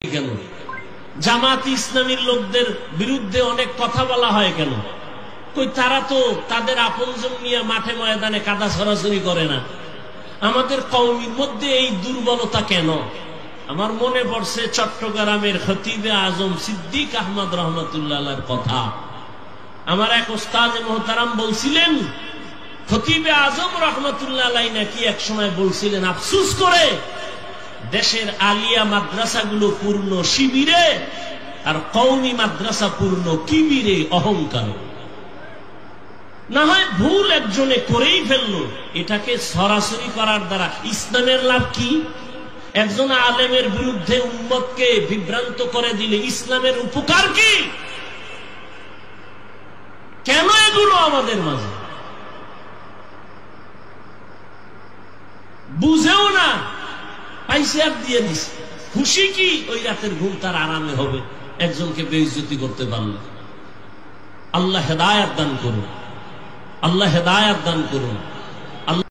কেন? জামাত ইসলামীর লোকদের বিরুদ্ধে অনেক কথা বলা হয় কেন? কই তারা তো তাদের আপনজন নিয়ে মাঠে ময়দানে কাদা ছড়াছড়ি করে না। আমাদের কওমের মধ্যে এই দুর্বলতা কেন? আমার মনে পড়ছে চট্টগ্রামের খতিবে আজম সিদ্দিক আহমদ রহমতুল্লাহ আলাইহির কথা। আমার এক ওস্তাদ মোহতারাম বলছিলেন, খতিবে আজম রহমতুল্লাহ আলাইহি নাকি এক সময় বলছিলেন, আফসোস করে দেশের আলিয়া মাদ্রাসাগুলো পূর্ণ শিবিরে আর কওমি মাদ্রাসা পূর্ণ কিবিরে, অহংকার। না হয় ভুল একজনে করেই ফেললো, এটাকে সরাসরি করার দ্বারা ইসলামের লাভ কি? একজন আলেমের বিরুদ্ধে উম্মতকে বিভ্রান্ত করে দিলে ইসলামের উপকার কি? কেন এগুলো আমাদের মাঝে বুঝেও না, পাইসিয়ার দিয়ে দিছে। খুশি কি ওই রাতের ঘুম তার আরামে হবে একজনকে বেইজ্জতি করতে পারলে? আল্লাহ হেদায়েত দান করুন, আল্লাহ হেদায়েত দান করুন।